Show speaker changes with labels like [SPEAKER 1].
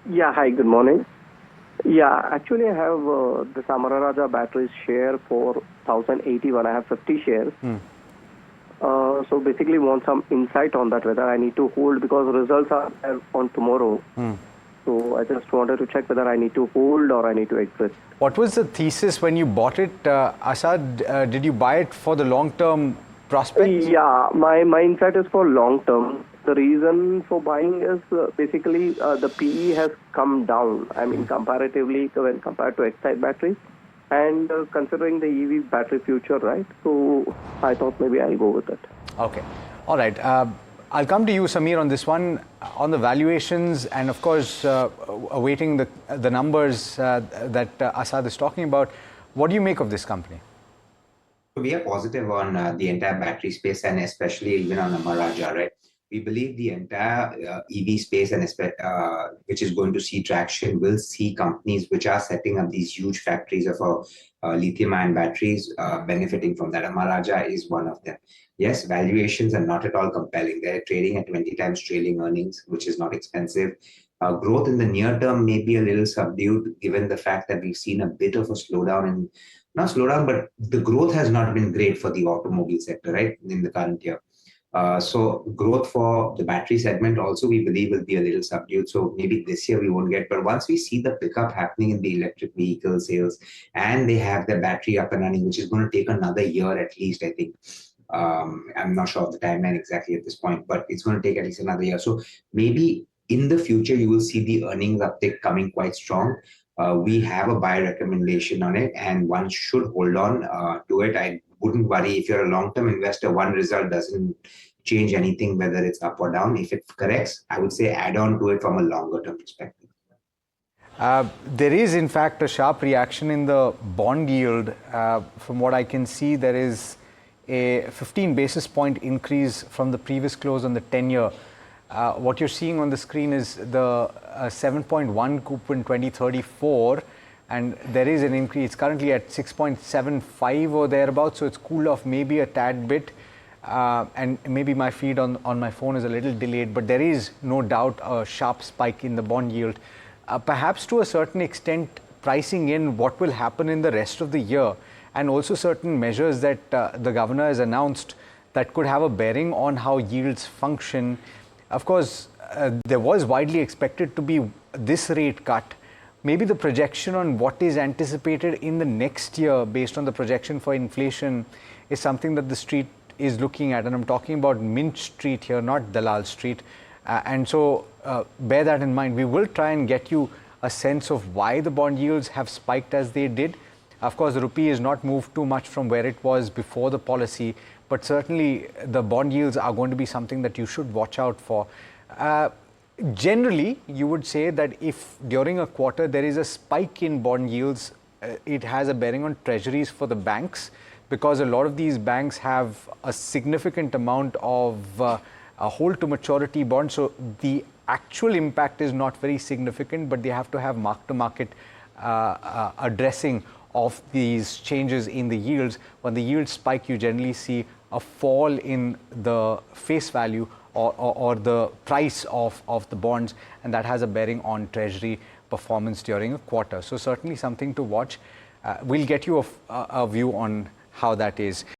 [SPEAKER 1] Yeah, hi, good morning. Yeah, actually, I have this Amara Raja batteries share for 1081. I have 50 shares. So basically, want some insight on that, whether I need to hold because results are there on tomorrow. So I just wanted to check whether I need to hold or I need to exit.
[SPEAKER 2] What was the thesis when you bought it, Asad? Did you buy it for the long-term prospects?
[SPEAKER 1] Yeah, my insight is for long term. The reason for buying is basically the PE has come down. I mean, comparatively when compared to Excite batteries, and considering the EV battery future, right? So I thought maybe I'll go with it.
[SPEAKER 2] Okay. All right. I'll come to you, Samir, on this one, on the valuations, and of course, awaiting the numbers that Asad is talking about. What do you make of this company?
[SPEAKER 3] We are positive on the entire battery space and especially even on Amara Raja, right? We believe the entire EV space and which is going to see traction will see companies which are setting up these huge factories of lithium-ion batteries benefiting from that. Amara Raja is one of them. Yes, valuations are not at all compelling. They're trading at 20 times trailing earnings, which is not expensive. Growth in the near term may be a little subdued given the fact that we've seen a bit of a slowdown in not slowdown, but the growth has not been great for the automobile sector, right, in the current year. So growth for the battery segment also we believe will be a little subdued. So maybe this year we won't get, but once we see the pickup happening in the electric vehicle sales and they have the battery up and running, which is going to take another year at least, I think. I'm not sure of the timeline exactly at this point, but it's going to take at least another year. So maybe in the future, you will see the earnings uptick coming quite strong. We have a buy recommendation on it and one should hold on to it. I wouldn't worry if you're a long-term investor, one result doesn't change anything, whether it's up or down. If it corrects, I would say add on to it from a longer-term perspective.
[SPEAKER 2] There is, in fact, a sharp reaction in the bond yield. From what I can see, there is a 15 basis point increase from the previous close on the 10-year. What you're seeing on the screen is the 7.1 coupon 2034, and there is an increase. It's currently at 6.75 or thereabouts, so it's cooled off maybe a tad bit. And maybe my feed on my phone is a little delayed, but there is no doubt a sharp spike in the bond yield. Perhaps to a certain extent, pricing in what will happen in the rest of the year, and also certain measures that the governor has announced that could have a bearing on how yields function. Of course, there was widely expected to be this rate cut. Maybe the projection on what is anticipated in the next year based on the projection for inflation is something that the street is looking at. And I'm talking about Mint Street here, not Dalal Street. And so bear that in mind. We will try and get you a sense of why the bond yields have spiked as they did. Of course, the rupee has not moved too much from where it was before the policy, but certainly the bond yields are going to be something that you should watch out for. Generally, you would say that if during a quarter there is a spike in bond yields, it has a bearing on treasuries for the banks, because a lot of these banks have a significant amount of hold to maturity bonds. So the actual impact is not very significant, but they have to have mark-to-market addressing of these changes in the yields. When the yields spike, you generally see a fall in the face value or the price of the bonds, and that has a bearing on treasury performance during a quarter. So certainly something to watch. We'll get you a view on how that is.